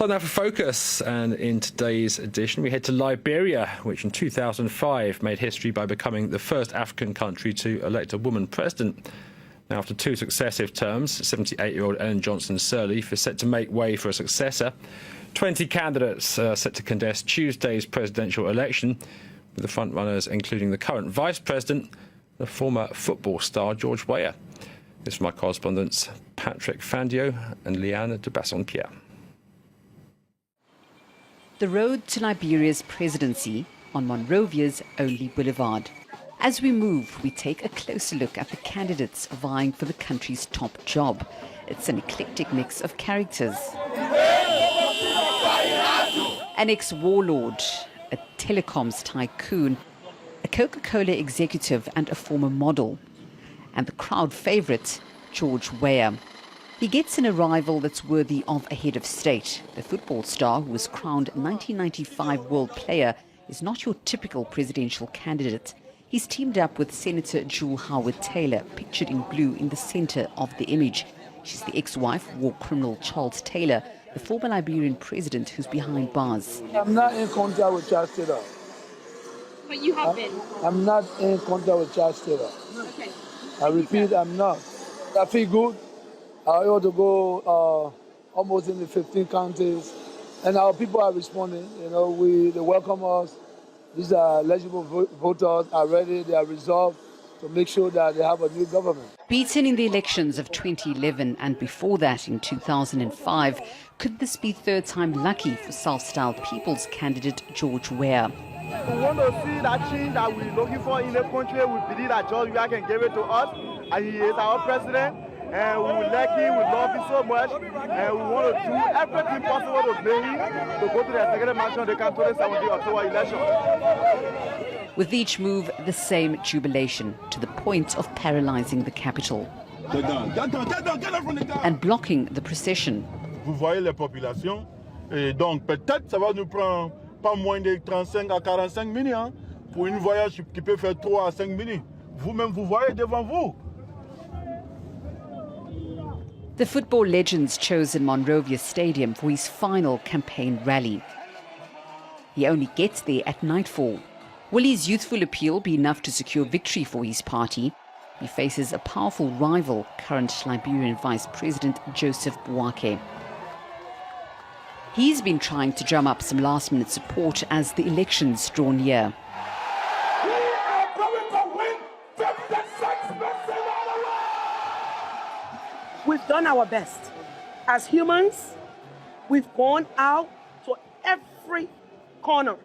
Time now for Focus, and in today's edition we head to Liberia, which in 2005 made history by becoming the first African country to elect a woman president. Now, after two successive terms, 78-year-old Ellen Johnson Sirleaf is set to make way for a successor. 20 candidates are set to contest Tuesday's presidential election, with the frontrunners including the current vice president, the former football star George Weah. This is my correspondents Patrick Fandio and Liane de Bassompierre. The road to Liberia's presidency on Monrovia's only boulevard. As we move, we take a closer look at the candidates vying for the country's top job. It's an eclectic mix of characters. An ex-warlord, a telecoms tycoon, a Coca-Cola executive and a former model. And the crowd favourite, George Weah. He gets an arrival that's worthy of a head of state. The football star, who was crowned 1995 World Player, is not your typical presidential candidate. He's teamed up with Senator Jewel Howard-Taylor, pictured in blue in the centre of the image. She's the ex-wife of war criminal Charles Taylor, the former Liberian president who's behind bars. I'm not in contact with Charles Taylor. But you have been? I'm not in contact with Charles Taylor. Okay. I repeat, I'm not. I feel good. I ought to go almost in the 15 counties. And our people are responding. You know, they welcome us. These are eligible voters, are ready, they are resolved to make sure that they have a new government. Beaten in the elections of 2011 and before that in 2005, could this be third time lucky for self-styled People's candidate George Weah? We want to see that change that we're looking for in the country. We believe that George Weah can give it to us, and he is our president. And we like him, we love him so much, and we want to do everything possible to bring him to go to the executive mansion of the 2017 October election. With each move, the same jubilation, to the point of paralyzing the capital and blocking the procession. Vous voyez les populations, et donc peut-être ça va nous prendre pas moins de 35 à 45 minutes pour une voyage qui peut faire 3 à 5 minutes. Vous-même, vous voyez devant vous. The football legend's chosen Monrovia Stadium for his final campaign rally. He only gets there at nightfall. Will his youthful appeal be enough to secure victory for his party? He faces a powerful rival, current Liberian Vice President Joseph Boakai. He's been trying to drum up some last-minute support as the elections draw near. We've done our best. As humans, we've gone out to every corner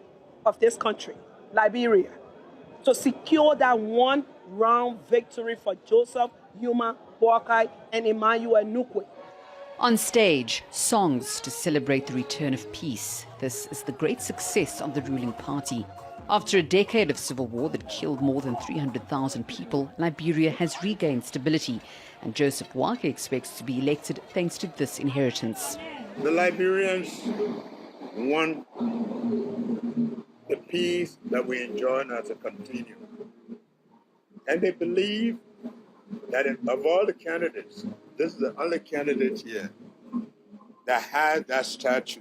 of this country, Liberia, to secure that one-round victory for Joseph, Yuma, Boakai, and Emmanuel Nukwe. On stage, songs to celebrate the return of peace. This is the great success of the ruling party. After a decade of civil war that killed more than 300,000 people, Liberia has regained stability, and Joseph Boakai expects to be elected thanks to this inheritance. The Liberians want the peace that we enjoy now to continue. And they believe that of all the candidates, this is the only candidate here that has that statue.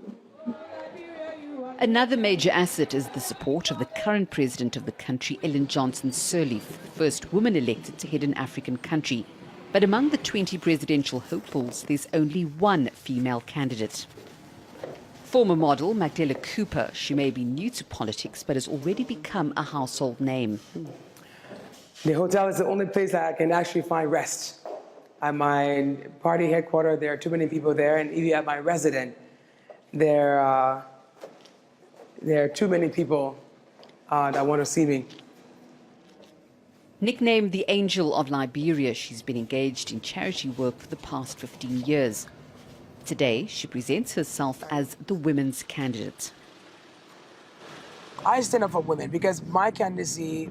Another major asset is the support of the current president of the country, Ellen Johnson Sirleaf, the first woman elected to head an African country. But among the 20 presidential hopefuls, there's only one female candidate. Former model Magdalena Cooper, she may be new to politics, but has already become a household name. The hotel is the only place that I can actually find rest. At my party headquarters, there are too many people there, and even at my residence, there are too many people that want to see me. Nicknamed the Angel of Liberia, she's been engaged in charity work for the past 15 years. Today, she presents herself as the women's candidate. I stand up for women because my candidacy,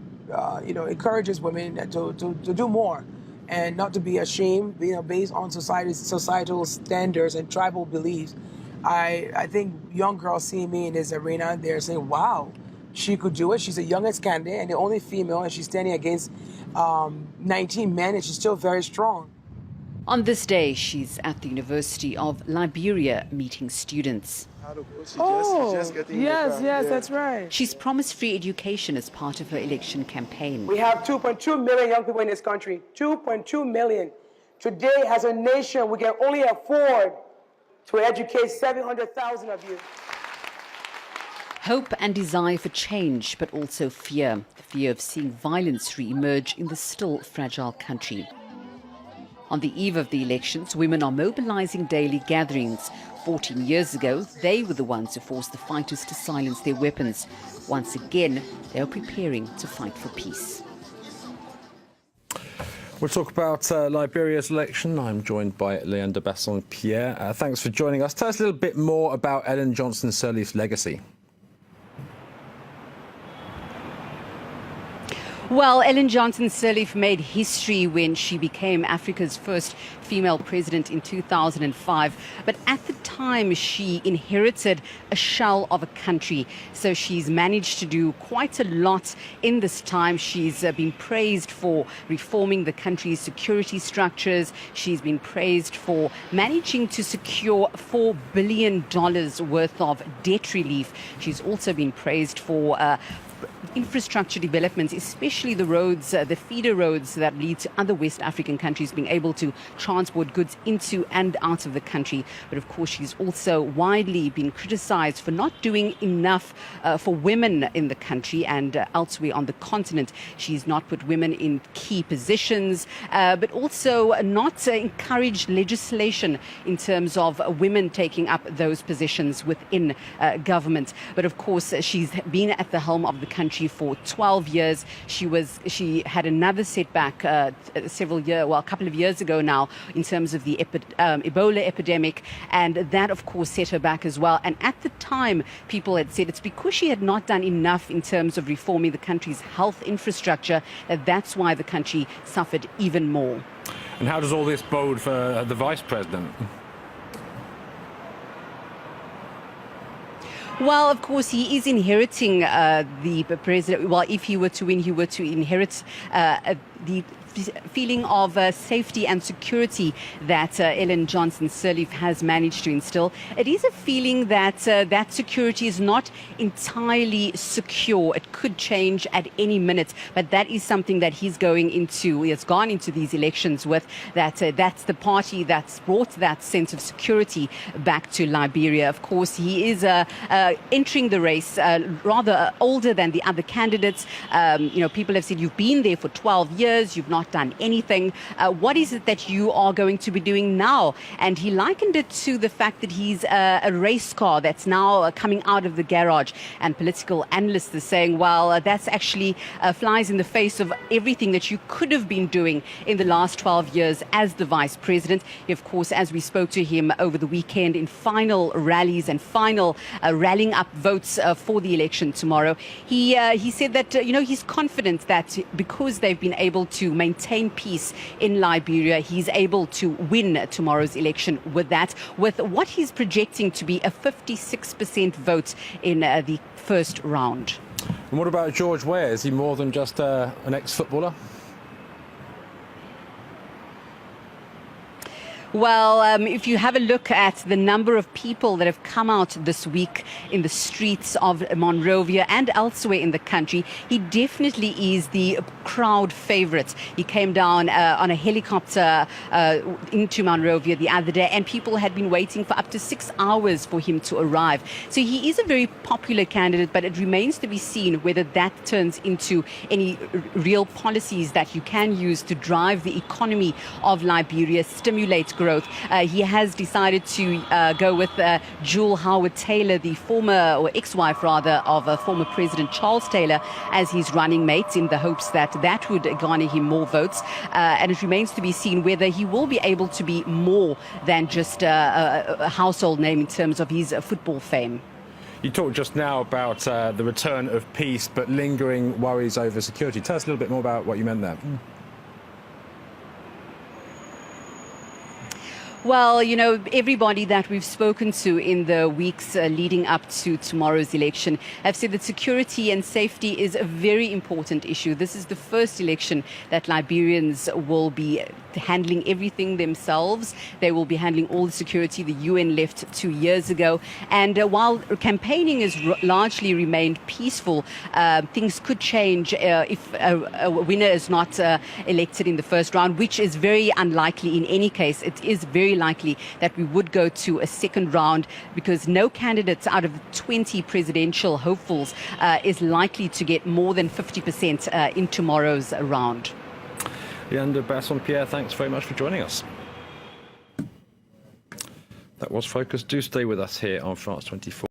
encourages women to do more and not to be ashamed, based on societal standards and tribal beliefs. I think young girls seeing me in this arena, they're saying, wow, she could do it. She's the youngest candidate and the only female, and she's standing against 19 men, and she's still very strong. On this day, she's at the University of Liberia meeting students. Oh, yes, that's right. She's promised free education as part of her election campaign. We have 2.2 million young people in this country. 2.2 million. Today, as a nation, we can only afford to educate 700,000 of you. Hope and desire for change, but also fear. The fear of seeing violence re-emerge in the still fragile country. On the eve of the elections, women are mobilizing daily gatherings. 14 years ago, they were the ones who forced the fighters to silence their weapons. Once again, they are preparing to fight for peace. We'll talk about Liberia's election. I'm joined by Leander Basson-Pierre. Thanks for joining us. Tell us a little bit more about Ellen Johnson Sirleaf's legacy. Well, Ellen Johnson Sirleaf made history when she became Africa's first female president in 2005. But at the time, she inherited a shell of a country. So she's managed to do quite a lot in this time. She's been praised for reforming the country's security structures. She's been praised for managing to secure $4 billion worth of debt relief. She's also been praised for infrastructure developments, especially the roads, the feeder roads that lead to other West African countries being able to transport goods into and out of the country. But of course, she's also widely been criticized for not doing enough for women in the country and elsewhere on the continent. She's not put women in key positions, but also not encouraged legislation in terms of women taking up those positions within government. But of course, she's been at the helm of the country for 12 years. She had another setback a couple of years ago now in terms of the Ebola epidemic, and that of course set her back as well. And at the time, people had said it's because she had not done enough in terms of reforming the country's health infrastructure that's why the country suffered even more. And how does all this bode for the vice president? Well, of course, he is inheriting the president. Well, if he were to win, he were to inherit the feeling of safety and security that Ellen Johnson Sirleaf has managed to instill. It is a feeling that that security is not entirely secure. It could change at any minute, but that is something that he has gone into these elections with, that that's the party that's brought that sense of security back to Liberia. Of course, he is entering the race rather older than the other candidates. People have said, you've been there for 12 years, you've not done anything. What is it that you are going to be doing now? And he likened it to the fact that he's a race car that's now coming out of the garage. And political analysts are saying, well, that's actually flies in the face of everything that you could have been doing in the last 12 years as the vice president. Of course, as we spoke to him over the weekend in final rallies and final rallying up votes for the election tomorrow, he said that, he's confident that because they've been able to maintain peace in Liberia, he's able to win tomorrow's election with what he's projecting to be a 56% vote in the first round. And what about George Weah? Is he more than just an ex-footballer? Well, if you have a look at the number of people that have come out this week in the streets of Monrovia and elsewhere in the country, he definitely is the crowd favorite. He came down on a helicopter into Monrovia the other day, and people had been waiting for up to 6 hours for him to arrive. So he is a very popular candidate, but it remains to be seen whether that turns into any real policies that you can use to drive the economy of Liberia, stimulate growth. He has decided to go with Jewel Howard Taylor, the former, or ex-wife rather, of former President Charles Taylor, as his running mate, in the hopes that that would garner him more votes. And it remains to be seen whether he will be able to be more than just a household name in terms of his football fame. You talked just now about the return of peace, but lingering worries over security. Tell us a little bit more about what you meant there. Well, everybody that we've spoken to in the weeks leading up to tomorrow's election have said that security and safety is a very important issue. This is the first election that Liberians will be handling everything themselves. They will be handling all the security. The UN left 2 years ago. And while campaigning has largely remained peaceful, things could change if a winner is not elected in the first round, which is very unlikely in any case. It is very likely that we would go to a second round because no candidate out of 20 presidential hopefuls is likely to get more than 50% in tomorrow's round. Leander Basson-Pierre, thanks very much for joining us. That was Focus. Do stay with us here on France 24.